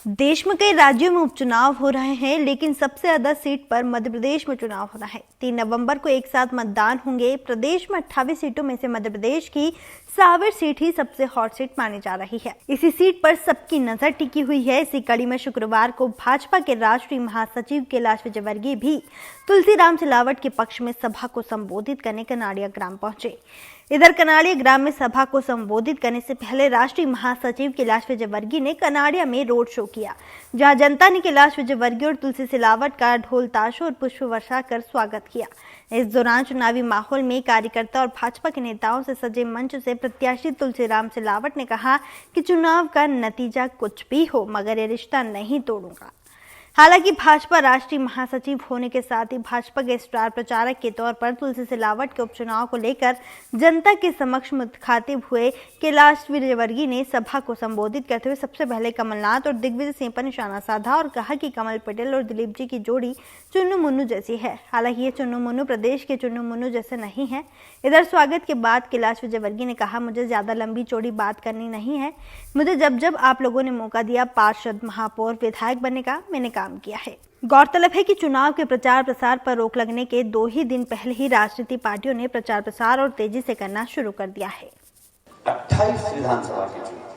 देश में कई राज्यों में उपचुनाव हो रहे हैं, लेकिन सबसे ज्यादा सीट पर मध्य प्रदेश में चुनाव होना है। 3 नवंबर को एक साथ मतदान होंगे। प्रदेश में 28 सीटों में से मध्य प्रदेश की सावर सीट ही सबसे हॉट सीट मानी जा रही है। इसी सीट पर सबकी नजर टिकी हुई है। इसी कड़ी में शुक्रवार को भाजपा के राष्ट्रीय महासचिव कैलाश विजयवर्गीय भी तुलसीराम सिलावट के पक्ष में सभा को संबोधित करने कनाड़िया ग्राम पहुंचे। इधर कनाड़िया ग्राम में सभा को संबोधित करने से पहले राष्ट्रीय महासचिव कैलाश विजयवर्गीय ने कनाड़िया में रोड शो किया, जहां जनता ने कैलाश विजयवर्गीय और तुलसी सिलावट का ढोल ताशों और पुष्प वर्षा कर स्वागत किया। इस दौरान चुनावी माहौल में कार्यकर्ता और भाजपा के नेताओं से सजे मंच से प्रत्याशी तुलसीराम सिलावट ने कहा कि चुनाव का नतीजा कुछ भी हो, मगर ये रिश्ता नहीं तोड़ूंगा। हालांकि भाजपा राष्ट्रीय महासचिव होने के साथ ही भाजपा के स्टार प्रचारक के तौर पर तुलसी सिलावट के उपचुनाव को लेकर जनता के समक्ष मुखातिब हुए कैलाश विजयवर्गीय ने सभा को संबोधित करते हुए सबसे पहले कमलनाथ और दिग्विजय सिंह पर निशाना साधा और कहा कि कमल पटेल और दिलीप जी की जोड़ी चुन्नू मुन्नू जैसी है। हालांकि ये चुन्नू मुन्नू प्रदेश के चुन्नू मुन्नू जैसे नहीं है। इधर स्वागत के बाद कैलाश विजयवर्गीय ने कहा, मुझे ज्यादा लंबी चौड़ी बात करनी नहीं है। मुझे जब आप लोगों ने मौका दिया पार्षद, महापौर, विधायक बनने का, मैंने काम किया है। गौरतलब है कि चुनाव के प्रचार प्रसार पर रोक लगने के 2 ही दिन पहले ही राजनीतिक पार्टियों ने प्रचार प्रसार और तेजी से करना शुरू कर दिया है। 28 विधानसभा के चुनाव,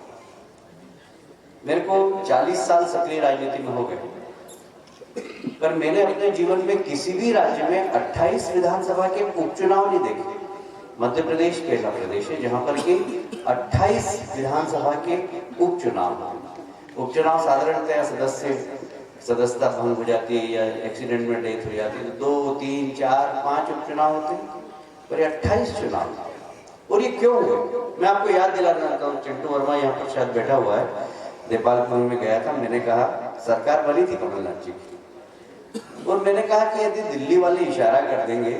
मेरे को 40 साल सक्रिय राजनीति में हो गए, पर मैंने अपने जीवन में किसी भी राज्य में 28 विधानसभा के उपचुनाव नहीं देखे। मध्य प्रदेश पहला प्रदेश है जहां पर कि 28 विधानसभा के उपचुनाव साधारणतः सदस्यता भंग हो जाती है या एक्सीडेंट में डेथ हो जाती है तो 2, 3, 4, 5 उपचुनाव होते हैं, पर 28 चुनाव। और ये क्यों हुए, मैं आपको याद दिलाना चाहता हूँ। चिंटू वर्मा यहाँ पर शायद बैठा हुआ है, नेपाल में गया था। मैंने कहा सरकार बनी थी कमलनाथ जी की, और मैंने कहा कि यदि दिल्ली वाले इशारा कर देंगे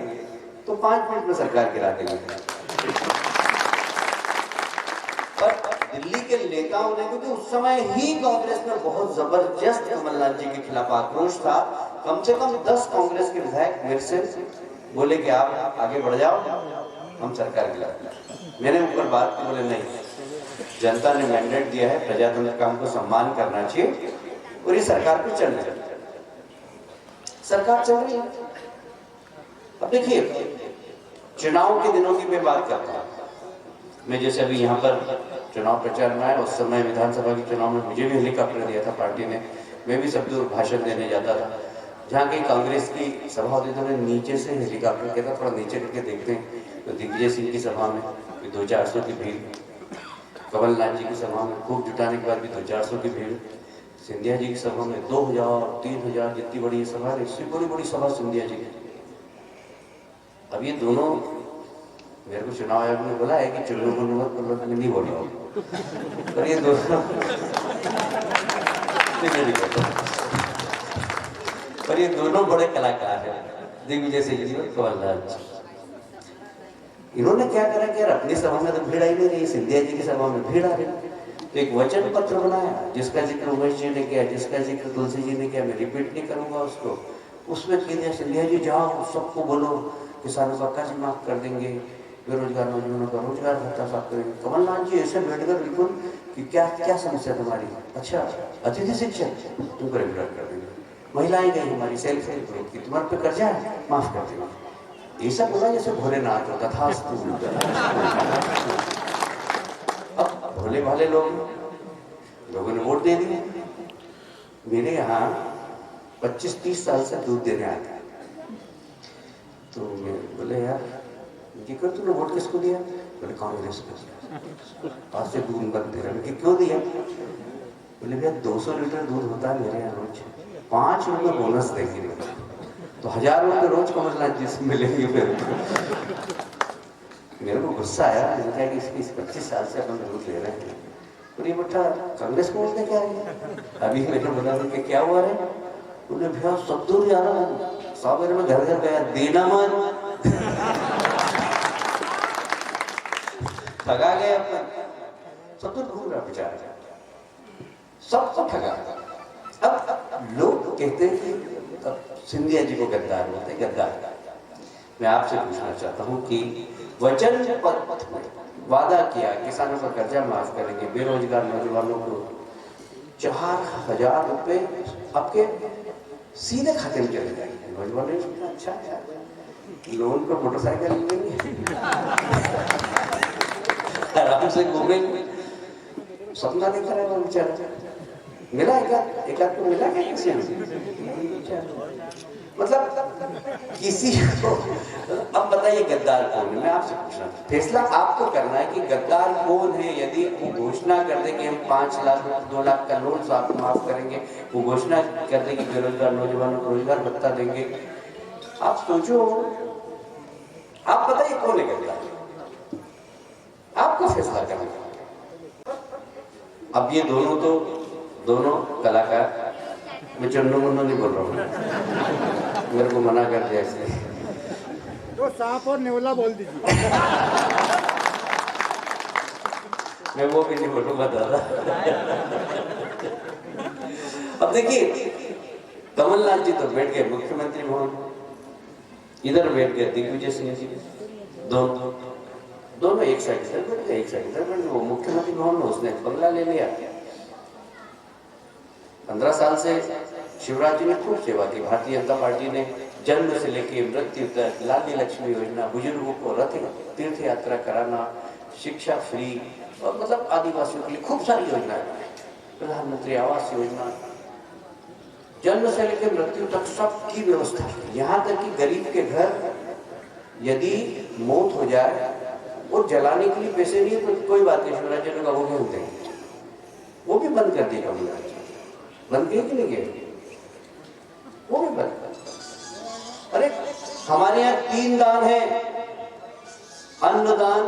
तो 5 मिनट में सरकार गिरा देंगे। पर दिल्ली के नेताओं ने, क्योंकि उस समय ही कांग्रेस में बहुत जबरदस्त कमलनाथ जी के खिलाफ आक्रोश था, कम से कम 10 कांग्रेस के विधायक मेरे से बोले कि आप आगे बढ़ जाओ, हम सरकार गिराते। मैंने ऊपर बात की, बोले नहीं, जनता ने मैंडेट दिया है, प्रजातंत्र का हमको सम्मान करना चाहिए और ये सरकार को चलना चाहिए। सरकार चल रही है। अब देखिए, चुनाव के दिनों की मैं बात करता हूँ। मैं जैसे अभी यहाँ पर चुनाव प्रचार में आया, उस समय विधानसभा के चुनाव में मुझे भी हेलीकॉप्टर दिया था पार्टी ने। मैं भी सब दूर भाषण देने जाता था। जहाँ कहीं कांग्रेस की सभा होती थी, मैं नीचे से हेलीकॉप्टर कहता, थोड़ा नीचे करके देखते हैं तो दिग्विजय सिंह की सभा में 200-400 की भीड़, कमलनाथ जी की सभा में खूब जुटाने के बाद भी 200-400 की भीड़, सिंधिया जी की सभा में 2000-3000, जितनी बड़ी सभा है, इससे बड़ी सभा सिंधिया जी की। अब ये दोनों, मेरे को चुनाव आयोग ने बोला है कि चुनाव में नहीं बोला, पर ये दोनों पर ये दोनों बड़े कलाकार हैं, दिग्विजय सिंह जी और कमलनाथ जी। इन्होंने क्या करा कि यार अपनी सभा में तो भीड़ आई नहीं रही, सिंधिया जी की सभा में भीड़ आ रही, तो एक वचन पत्र बनाया जिसका जिक्र उमेश जी ने किया, जिसका जिक्र तुलसी जी ने किया, मैं रिपीट नहीं करूंगा उसको। उसमें कह दिया, सिंधिया जी जाओ, सबको बोलो किसानों का कर्ज माफ कर देंगे, बेरोजगार नौजवानों का रोजगार भत्ता साफ करेंगे। कमलनाथ जी ऐसे बैठकर बिल्कुल कि क्या समस्या तुम्हारी, अच्छा अतिथि शिक्षक तुमको रेगुलर कर देंगे, महिलाएं गई हमारी सेल्फ हेल्प ग्रुप की, तुम्हारे पे कर्जा है माफ कर देंगे। ये सब बोला जैसे भोलेनाथ होता था। अब भोले भाले लोगों ने वोट दे दिए। मेरे यहाँ 25-30 साल से दूध देने आए थे, तो मैं बोले यार जिक्र तूने वोट किसको दिया? बोले कांग्रेस को दिया। आज से दूध बंद दे रहा, क्यों दिया? बोले भैया 200 लीटर दूध होता है मेरे यहाँ रोज, 5 रुपये बोनस देंगे, तो 1000 रुपये रोज कमलनाथ जी से मिलेंगे। मेरे को गुस्सा आया, मैंने कहा कि इस 25 साल से अपन दूध ले रहे हैं, और ये बेटा कांग्रेस को वोट क्या है? अभी मैंने बोला कि क्या हुआ है? बोले भैया सब दूर जा रहा है, 100 में घर घर गया, देना मत, ठगा गए अपना, सब तो घूम रहा बेचारा, सबको ठगा। अब लोग कहते हैं कि सिंधिया जी को गद्दार बोलते हैं, गद्दार। मैं आपसे पूछना चाहता हूं कि वचन पत्र में वादा किया किसानों का कर्जा माफ करेंगे, बेरोजगार नौजवानों को 4,000 रुपए आपके सीधे खाते में चले जाएंगे। नौजवान ने सोचा अच्छा यार लोन पर मोटरसाइकिल लेंगे आराम से घूमेंगे, सपना देखा रहा है बेचारा। मिला एक लाख को मिला क्या किसी ने? मतलब किसी को। अब बताइए गद्दार कौन है? मैं आपसे पूछ रहा हूँ, फैसला आपको करना है कि गद्दार कौन है। यदि वो घोषणा कर दे कि हम 5 लाख 2 लाख का लोन माफ करेंगे, वो घोषणा कर दे कि बेरोजगार नौजवानों को रोजगार भत्ता देंगे, आप सोचो, आप बताइए कौन है गद्दार? आपको फैसला करना है। अब ये दोनों कलाकार, मैं चन्नू मुन्नू नहीं बोल रहा हूँ, मेरे को मना कर दिया इसलिए तो सांप और नेवला बोल दीजिए। मैं वो भी नहीं बोलूंगा दादा। अब देखिए कमलनाथ जी तो बैठ गए मुख्यमंत्री भवन, इधर बैठ गए दिग्विजय सिंह जी, दोनों एक साइड इधर बैठ गए, एक साइड इधर बैठ गए। वो मुख्यमंत्री भवन में उसने बंगला ले लिया। 15 साल से शिवराज जी ने खूब सेवा की। भारतीय जनता पार्टी ने जन्म से लेकर मृत्यु तक लाडली लक्ष्मी योजना, बुजुर्गों को रथ तीर्थ यात्रा कराना, शिक्षा फ्री, और मतलब आदिवासियों के लिए खूब सारी योजनाएं, प्रधानमंत्री आवास योजना, जन्म से लेकर मृत्यु तक सबकी व्यवस्था। यहाँ तक कि गरीब के घर यदि मौत हो जाए और जलाने के लिए पैसे नहीं है तो कोई बात नहीं, शिवराज जी ने कहा वो भी होते हैं, वो भी बंद कर देगा। बंद किए कि नहीं किए? वो भी बंद। अरे हमारे यहाँ 3 दान है, अन्नदान,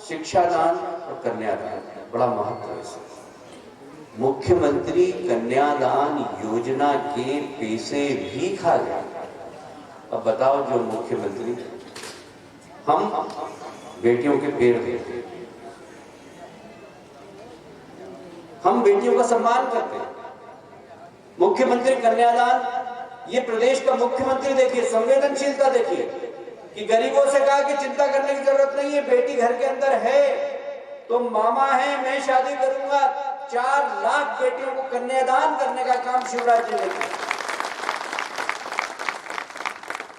शिक्षा दान और कन्यादान। बड़ा महत्व है इसका। मुख्यमंत्री कन्यादान योजना के पैसे भी खा गया। अब बताओ, जो मुख्यमंत्री, हम बेटियों के पैर देते, हम बेटियों का सम्मान करते हैं। मुख्यमंत्री कन्यादान, ये प्रदेश का मुख्यमंत्री देखिए, संवेदनशीलता देखिए कि गरीबों से कहा कि चिंता करने की जरूरत नहीं है, बेटी घर के अंदर है तो मामा है, मैं शादी करूंगा। 4 लाख बेटियों को कन्यादान करने का काम शिवराज जी ने किया।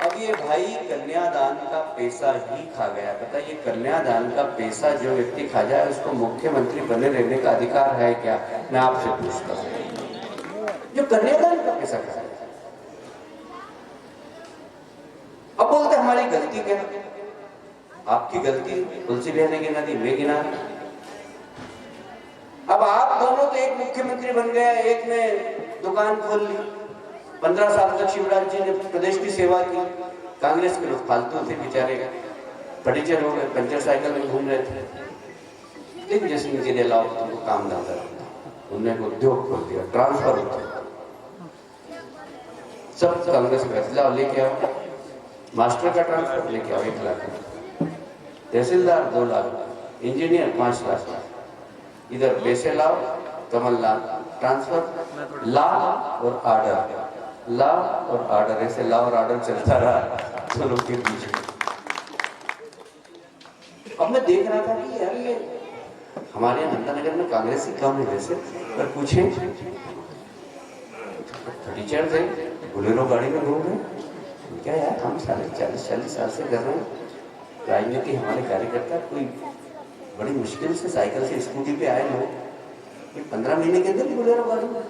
अब ये भाई कन्यादान का पैसा ही खा गया। बताइए कन्यादान का पैसा जो व्यक्ति खा जाए उसको मुख्यमंत्री बने रहने का अधिकार है क्या? मैं आपसे पूछता हूँ, जो कन्यादान का पैसा खा। अब बोलते हमारी गलती क्या? आपकी गलती तुलसी बहन ने गिना दी, मैं गिना दी। अब आप दोनों तो एक मुख्यमंत्री बन गए, एक ने दुकान खोल ली। 15 साल तक शिवराज जी ने प्रदेश की सेवा की। कांग्रेस के लोग फालतू थे बेचारे, फटीचर हो गए, पंचर साइकिल में घूम रहे थे। दिग्विजय सिंह जी ने लाओ तुमको काम दाता, उन्होंने उद्योग खोल दिया, ट्रांसफर होता सब कांग्रेस फैसला लेके आओ। मास्टर का ट्रांसफर लेके आओ 1 लाख, तहसीलदार 2 लाख, इंजीनियर 5 लाख, इधर पैसे लाओ, कमलनाथ ट्रांसफर, ला और आर्डर, ला और आर्डर, ऐसे ला और आर्डर चलता रहा दोनों के बीच में। अब मैं देख रहा था कि यार ये हमारे नंदानगर में कांग्रेस ही कम है वैसे, पर पूछे टीचर थे, बोलेरो गाड़ी में घूम रहे, क्या यार हम 40 साल से कर रहे हैं राजनीति। हमारे कार्यकर्ता कोई बड़ी मुश्किल से साइकिल से स्कूटी पे आए लोग, ये 15 महीने के अंदर बोलेरो गाड़ी में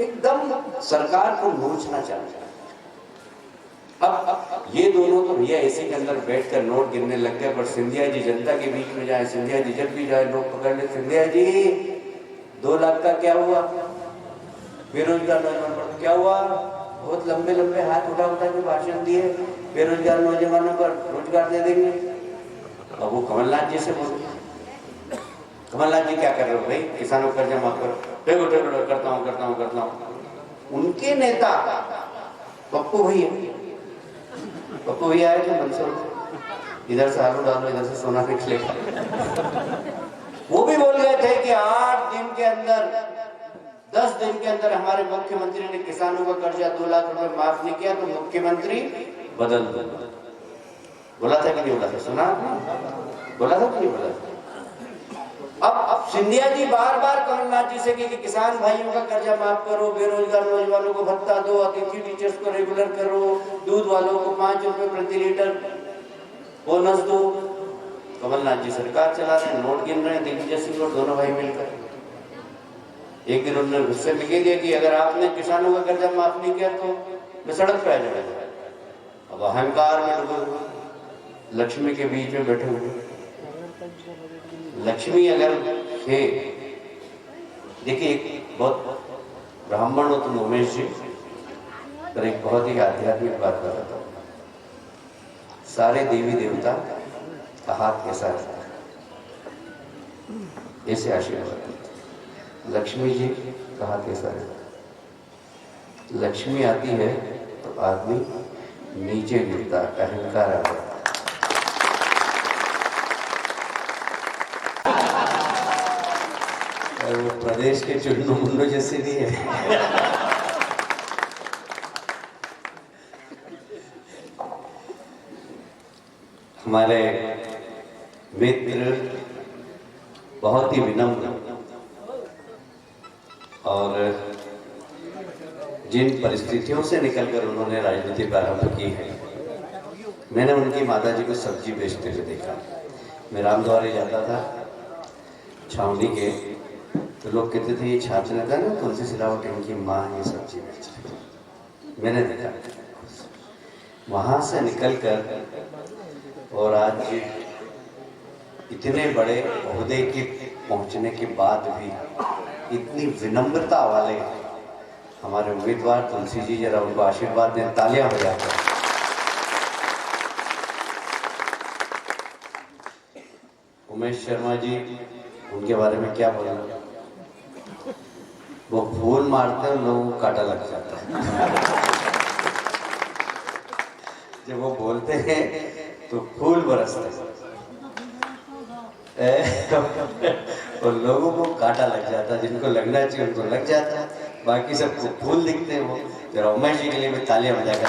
एकदम सरकार को नोचना चाहता है। अब ये दोनों तो भैया एसी के अंदर बैठकर नोट गिनने लग गए, पर सिंधिया जी जनता के बीच में जाए, सिंधिया जी जब भी जाए लोग पकड़ ले, सिंधिया जी 2 लाख का क्या हुआ? बेरोजगार नौजवान पर क्या हुआ? बहुत लंबे लंबे हाथ उठा के भाषण दिए, बेरोजगार नौजवानों पर रोजगार दे देंगे। अब वो कमलनाथ जी से बोले, कमलनाथ जी क्या कर रहे हो भाई? किसानों का कर्जा माफ करो। करता हूँ। उनके नेता पप्पू भैया आए थे मंदसौर, इधर से आलू डालो, इधर से सोना निकलेगा। वो भी बोल गए थे कि 8 दिन के अंदर, 10 दिन के अंदर हमारे मुख्यमंत्री ने किसानों का कर्जा 2 लाख रुपए माफ नहीं किया तो मुख्यमंत्री बदल दो। बोला था कि नहीं बोला था? सुना? बोला था कि नहीं बोला था? अब सिंधिया जी बार बार कमलनाथ जी से कि किसान भाइयों का कर्जा माफ करो, बेरोजगार नौजवानों को भत्ता दो, अतिथि टीचर्स को रेगुलर करो, दूध वालों को 5 रुपए प्रति लीटर बोनस दो। कमलनाथ जी सरकार चला रहे हैं, नोट गिन रहे हैं, दिग्विजय सिंह और दोनों भाई मिलकर। एक दिन उन्होंने गुस्से में कह दिया कि अगर आपने किसानों का कर्जा माफ नहीं किया तो मैं सड़क पे आ जाऊंगा। अब अहंकार में लोग लक्ष्मी के बीच में बैठे हुए। लक्ष्मी अगर है, देखिए एक बहुत ब्राह्मण हो तुम उमेश जी, पर एक बहुत ही आध्यात्मिक बात बताता हूँ। सारे देवी देवता का हाथ कैसा रहता है, ऐसे आशीर्वाद। लक्ष्मी जी का हाथ कैसा रहता है, लक्ष्मी आती है तो आदमी नीचे गिरता, अहंकार आता है। वो प्रदेश के चुन्नू मुन्नू जैसे नहीं है। हमारे मित्र बहुत ही विनम्र और जिन परिस्थितियों से निकलकर उन्होंने राजनीति प्रारंभ की है, मैंने उनकी माता जी को सब्जी बेचते हुए देखा। मैं रामद्वारे जाता था छावनी के, तो लोग कहते थे ये छात्र नेता ना तुलसी सिलावट, इनकी माँ ये सब्जी बेच रही। मैंने देखा वहां से निकलकर और आज इतने बड़े ओहदे के पहुंचने के बाद भी इतनी विनम्रता वाले हमारे उम्मीदवार तुलसी जी, जरा उनको आशीर्वाद दें, तालियां बजाकर। उमेश शर्मा जी, उनके बारे में क्या बोलना, वो फूल मारते हैं लोगों को कांटा लग जाता है। जब वो बोलते हैं तो फूल बरसते और लोगों को कांटा लग जाता है, जिनको लगना चाहिए उनको लग जाता है, बाकी सबको फूल दिखते हैं। वो जरा उमेश जी के लिए भी तालियां बजाकर।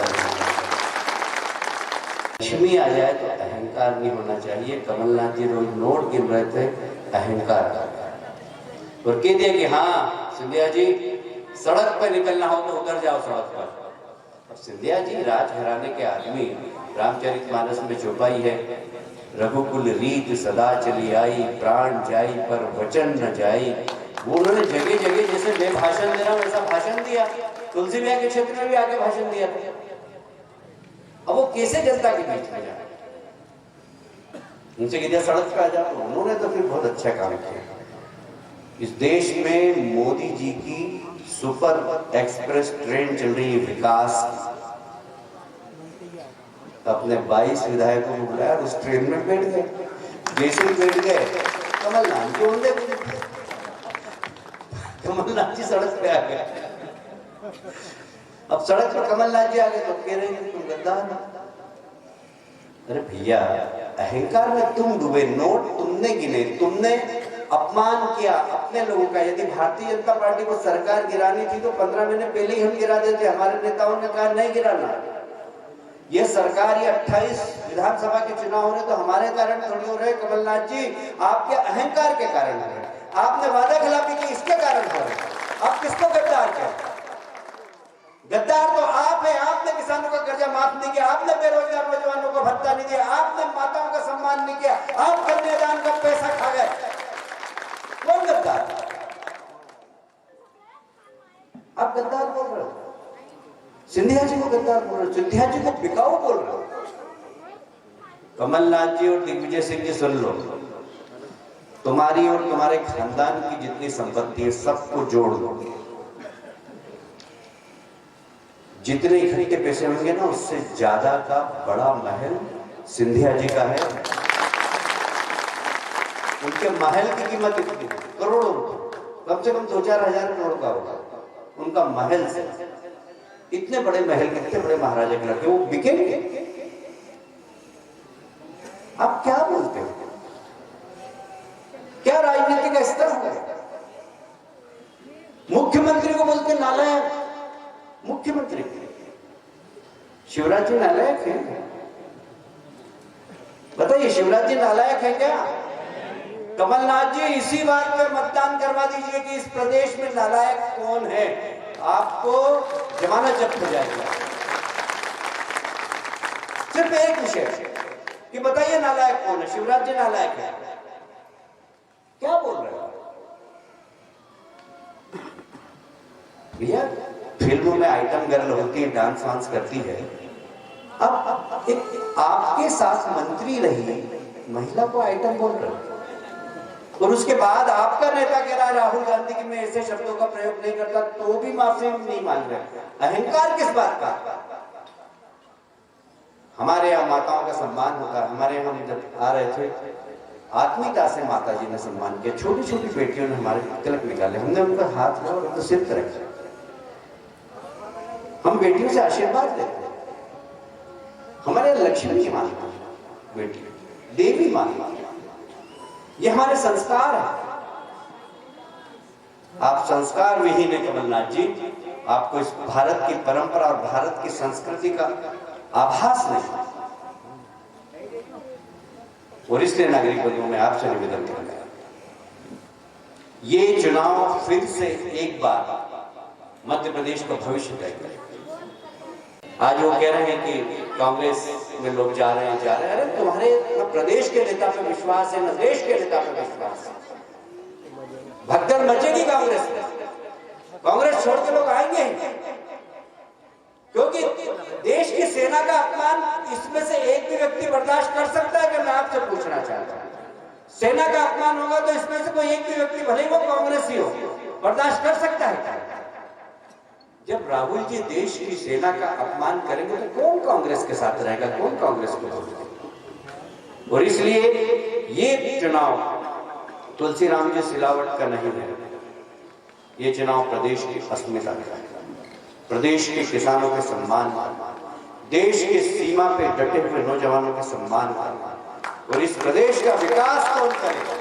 लक्ष्मी आ जाए तो अहंकार नहीं होना चाहिए। कमलनाथ जी रोज नोट गिन रहे थे, अहंकार और कह दिया कि हाँ सिंधिया जी सड़क पर निकलना हो तो उतर जाओ सड़क पर। अब सिंधिया जी राजघराने के आदमी, रामचरितमानस में चौपाई है, रघुकुल रीत सदा चली आई, प्राण जाई पर वचन न जाई। वो उन्होंने जगह जगह जैसे मैं भाषण दे रहा हूँ वैसा भाषण दिया, तुलसी विहार के क्षेत्र में भी आके भाषण दिया था। अब वो कैसे जनता के बीच में जाए, उनसे कह दिया सड़क पे आ जाओ, तो उन्होंने तो फिर बहुत अच्छा काम किया। इस देश में मोदी जी की सुपर एक्सप्रेस ट्रेन चल रही है विकास की। अपने 22 विधायकों को बुलाया, उस ट्रेन में बैठ गए, जैसे ही बैठ गए कमलनाथ जी उड़े, कमलनाथ जी सड़क पे आ गए। अब सड़क पर कमलनाथ जी आ गए तो कह रहे हैं तुम गद्दार। अरे भैया अहंकार में तुम डूबे, नोट तुमने गिने, तुमने अपमान किया अपने लोगों का। यदि भारतीय जनता पार्टी को सरकार गिरानी थी तो 15 महीने पहले ही हम गिरा देते। हमारे नेताओं ने कहा नहीं गिराना, ये सरकार, ये 28 विधानसभा के चुनाव हो रहे तो हमारे कारण थोड़ी हो रहे। कमलनाथ जी आपके अहंकार के कारण हो रहे, आपने वादा खिलाफी की इसके कारण हो रहे। आप किसको गद्दार कहते? गद्दार तो आप है। आपने किसानों का कर्जा माफ नहीं किया, आपने बेरोजगार नौजवानों को भत्ता नहीं दिया, आपने माताओं का सम्मान नहीं किया, आप कन्यादान का पैसा खा गए। कौन गद्दार? आप गद्दार बोल रहे हो, सिंधिया जी को गद्दार बोल रहे हो, सिंधिया जी को बिकाऊ बोल रहे हो। कमलनाथ जी और दिग्विजय सिंह जी सुन लो, तुम्हारी और तुम्हारे खानदान की जितनी संपत्ति है सबको जोड़ दो, जितने इकट्ठे पैसे होंगे ना उससे ज्यादा का बड़ा महल सिंधिया जी का है। उनके महल की कीमत इतनी करोड़ों, कम से कम 2-4 हजार करोड़ का होगा उनका महल से। इतने बड़े महल, इतने बड़े महाराजा के लड़के, वो बिकेंगे? आप क्या बोलते हो? क्या राजनीति का स्तर है? मुख्यमंत्री को बोलते नालायक। मुख्यमंत्री शिवराज जी नालायक है? बताइए, शिवराज जी नालायक है क्या? कमलनाथ जी इसी बात पे मतदान करवा दीजिए कि इस प्रदेश में नालायक कौन है, आपको जमानत जब्त हो जाएगा। सिर्फ एक विषय कि बताइए नालायक कौन है? शिवराज जी नालायक है? क्या बोल रहे हो भैया? फिल्मों में आइटम गर्ल होती है, डांस वांस करती है, अब एक आपके साथ मंत्री रही महिला को आइटम बोल रहे हो, और उसके बाद आपका नेता कह रहा है राहुल गांधी की मैं ऐसे शब्दों का प्रयोग नहीं करता, तो भी माफी नहीं मांग रहे। अहंकार किस बात का? हमारे यहाँ माताओं का सम्मान होता है। हमारे यहाँ हम जब आ रहे थे, आत्मीयता से माता जी ने सम्मान किया। छोटी छोटी बेटियों ने हमारे तिलक निकाले, हमने उनका हाथ लिया और उनको सिर पर रखा। हम बेटियों से आशीर्वाद लेते हैं। हमारे लक्ष्मी की माता बेटी, देवी माता, ये हमारे संस्कार है। आप संस्कार विहीन है कमलनाथ जी, आपको इस भारत की परंपरा और भारत की संस्कृति का आभास नहीं, और इसलिए नागरिक बंधुओं में आपसे निवेदन करना है, ये चुनाव फिर से एक बार मध्य प्रदेश का भविष्य तय करेगा। आज वो कह रहे हैं कि कांग्रेस में लोग जा रहे हैं। अरे तुम्हारे न प्रदेश के नेता पे विश्वास है, न देश के नेता पे विश्वास है। भगदड़ मचेगी कांग्रेस में, कांग्रेस छोड़ के लोग आएंगे, क्योंकि देश की सेना का अपमान इसमें से एक भी व्यक्ति बर्दाश्त कर सकता है? कि मैं आपसे पूछना चाहता हूं, सेना का अपमान होगा तो इसमें से कोई एक भी व्यक्ति, भले वो कांग्रेसी हो, बर्दाश्त कर सकता है? जब राहुल जी देश की सेना का अपमान करेंगे तो कौन कांग्रेस के साथ रहेगा, कौन कांग्रेस को छोड़ेगा? और इसलिए ये चुनाव तुलसीराम जी सिलावट का नहीं है, ये चुनाव प्रदेश की अस्मिता का है, प्रदेश के किसानों के सम्मान, देश की सीमा पे डटे हुए नौजवानों के सम्मान, और इस प्रदेश का विकास कौन करेगा,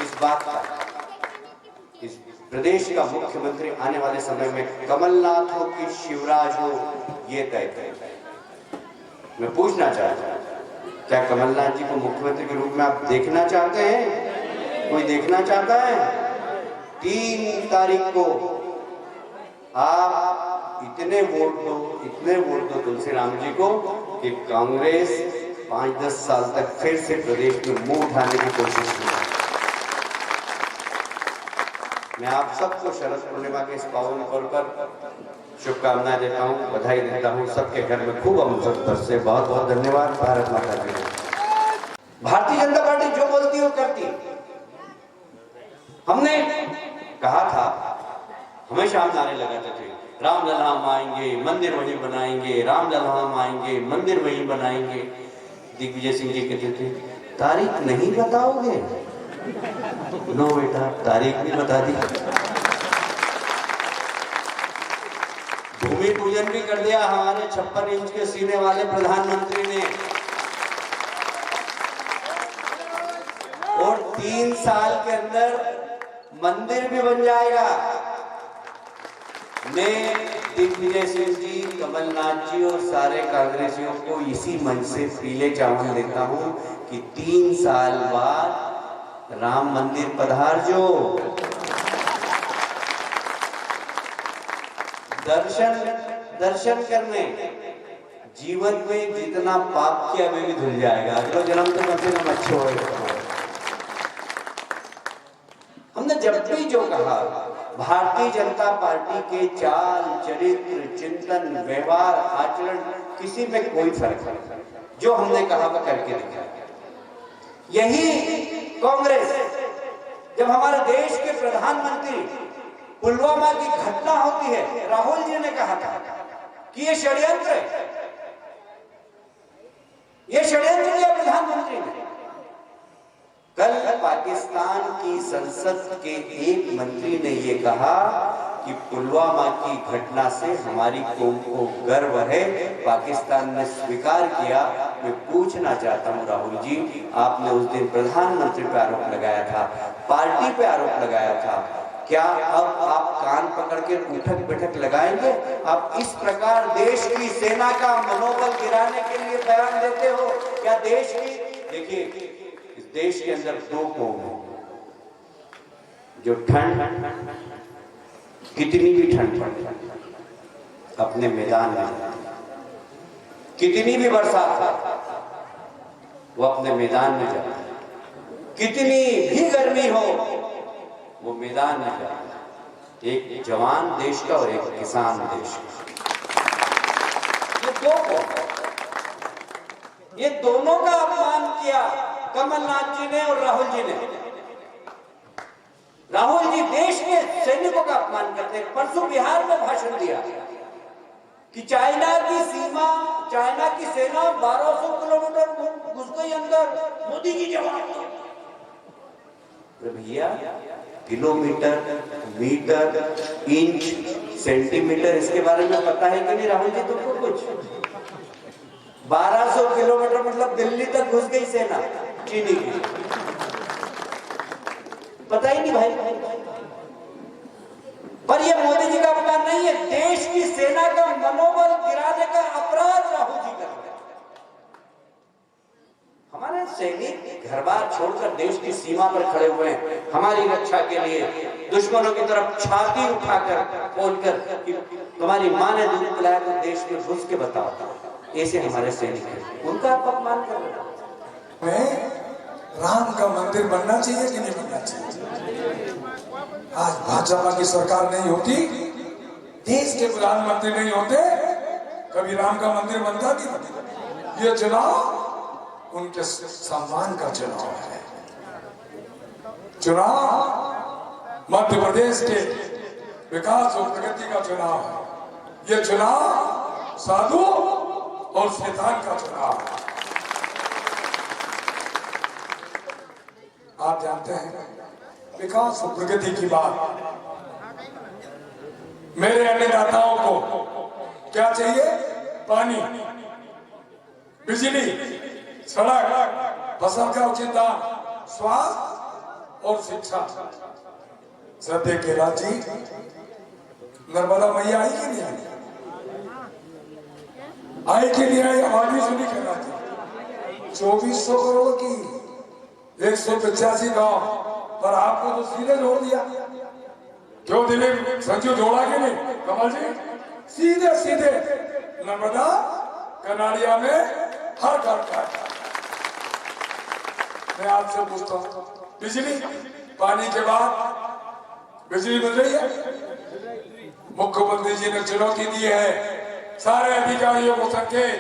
इस बात का इस प्रदेश का मुख्यमंत्री आने वाले समय में कमलनाथ हो कि शिवराज हो, ये तय करेगा। मैं पूछना चाहता हूं, क्या कमलनाथ जी को मुख्यमंत्री के रूप में आप देखना चाहते हैं? कोई देखना चाहता है? 3 तारीख को आप इतने वोट दो तुलसीराम जी को कि कांग्रेस 5-10 साल तक फिर से प्रदेश में मुंह उठाने की कोशिश की। मैं आप सबको शरद पूर्णिमा के इस पावन पर्व पर शुभकामनाएं देता हूं, बधाई देता हूं। सबके घर में खूब अमृत बरसे। बहुत बहुत धन्यवाद। भारत माता की जय। भारतीय जनता पार्टी जो बोलती है वो करती। हमने कहा था, हमेशा हम नारे लगाते थे, रामलला हम आएंगे मंदिर वहीं बनाएंगे, रामलला हम आएंगे मंदिर वहीं बनाएंगे। दिग्विजय सिंह जी कहते थे, तारीख नहीं बताओगे? नो बेटा, तारीख भी बता दी। भूमि पूजन भी कर दिया हमारे 56 इंच के सीने वाले प्रधानमंत्री ने, और 3 साल के अंदर मंदिर भी बन जाएगा। मैं दिग्विजय सिंह जी, कमलनाथ जी और सारे कांग्रेसियों को इसी मंच से पीले चावल देता हूं कि 3 साल बाद राम मंदिर पधार जो, दर्शन करने। जीवन में जितना पाप किया वे भी धुल जाएगा, अगले जन्म तो कम से कम अच्छे होगा। हमने जब भी जो कहा, भारतीय जनता पार्टी के चाल चरित्र चिंतन व्यवहार आचरण किसी में कोई फर्क नहीं, जो हमने कहा वो करके दिखाया। यही कांग्रेस, जब हमारे देश के प्रधानमंत्री पुलवामा की घटना होती है, राहुल जी ने कहा था कि ये षड्यंत्र है, ये षड्यंत्र किया प्रधानमंत्री ने। कल पाकिस्तान की संसद के एक मंत्री ने ये कहा कि पुलवामा की घटना से हमारी कौम को गर्व है, पाकिस्तान ने स्वीकार किया। मैं पूछना चाहता हूं राहुल जी, आपने उस दिन प्रधानमंत्री पे आरोप लगाया था, पार्टी पे आरोप लगाया था, क्या अब आप कान पकड़ के उठक बैठक लगाएंगे? आप इस प्रकार देश की सेना का मनोबल गिराने के लिए बयान देते हो? क्या देश की, देखिए इस देश के अंदर 2 कौम है, जो ठंड कितनी भी ठंड पड़े अपने मैदान में, कितनी भी बरसात हो वो अपने मैदान में जाता है, कितनी भी गर्मी हो वो मैदान में जाता है। एक जवान देश का और एक किसान देश का, ये दोनों का अपमान किया कमलनाथ जी ने और राहुल जी ने। राहुल जी देश के सैनिकों का अपमान करते हैं। परसों बिहार में भाषण दिया कि चाइना की सीमा, चाइना की सेना 1200 किलोमीटर घुस गई अंदर, मोदी जी जवाब। भैया किलोमीटर, मीटर, इंच, सेंटीमीटर इसके बारे में पता है कि नहीं राहुल जी तुमको कुछ? 1200 किलोमीटर मतलब दिल्ली तक घुस गई सेना चीनी की, पता ही नहीं भाई। पर ये मोदी जी का अपमान नहीं है, देश की सेना का मनोबल गिराने का अपराध राहुल जी कर रहे हैं। हमारे सैनिक घर बार छोड़कर देश की सीमा पर खड़े हुए हैं हमारी रक्षा के लिए, दुश्मनों की तरफ छाती उठाकर बोलकर कि तुम्हारी मां ने दूध पिलाया तो देश में घुस के बताओ, ऐसे हमारे सैनिक हैं, उनका आप अपमान कर रहे हैं। राम का मंदिर बनना चाहिए कि नहीं बनना चाहिए? आज भाजपा की सरकार नहीं होती, देश के प्रधानमंत्री नहीं होते, कभी राम का मंदिर बनता कि? ये चुनाव उनके सम्मान का चुनाव है। चुनाव मध्य प्रदेश के विकास और प्रगति का चुनाव है। ये चुनाव साधु और शैतान का चुनाव है। आप जानते हैं विकास और प्रगति की बात, मेरे अन्नदाताओं को क्या चाहिए? पानी, बिजली, सड़क, फसल का उचित दाम, स्वास्थ्य और शिक्षा। सत्य केला जी, नर्मदा मैया आई कि नहीं आई? आई कि नहीं आई? आबादी सुनी कहना थी 2400 करोड़ की 185 गांव, पर आपको तो सीधे जोड़ दिया। क्यों दिलीप संजू जोड़ा कि नहीं? कमल जी सीधे सीधे नर्मदा कनाड़िया में हर घर का। मैं आपसे पूछता हूँ, बिजली, पानी के बाद बिजली मिल रही है? मुख्यमंत्री जी ने चुनौती दी है सारे अधिकारियों को संकेत,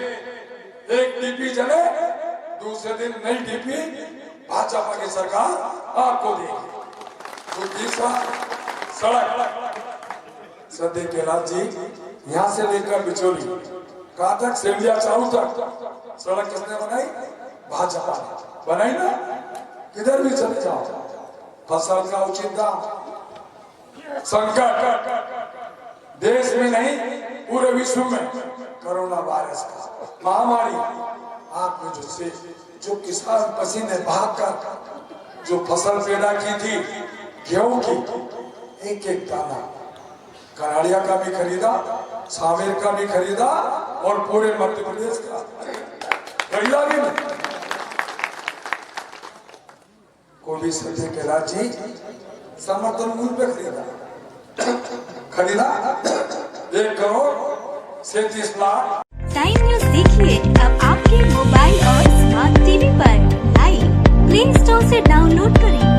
एक टीपी चले दूसरे दिन नई टीपी भाजपा की सरकार आपको देगी। तो तीसरा सड़क, सदे केलाल जी यहाँ से लेकर बिचौली कहाँ तक, सिंधिया चारू तक सड़क किसने बनाई? भाजपा ने बनाई ना। किधर भी चले जाओ फसल का उचित दाम, संकट देश में नहीं पूरे विश्व में, कोरोना वायरस का महामारी, आपने जो किसान पसीने बहाकर जो फसल पैदा की थी गेहूं की, एक एक दाना कनाड़िया का भी खरीदा, सावेर का भी खरीदा और पूरे मध्य प्रदेश का खरीदा भी नहीं। कोई सत्य के राज्य समर्थन मूल्य पे खरीदा 1 करोड़ 37 लाख। टाइम न्यूज देखिए अब आपके मोबाइल और स्मार्ट टीवी पर लाइव प्ले स्टोर से डाउनलोड करें।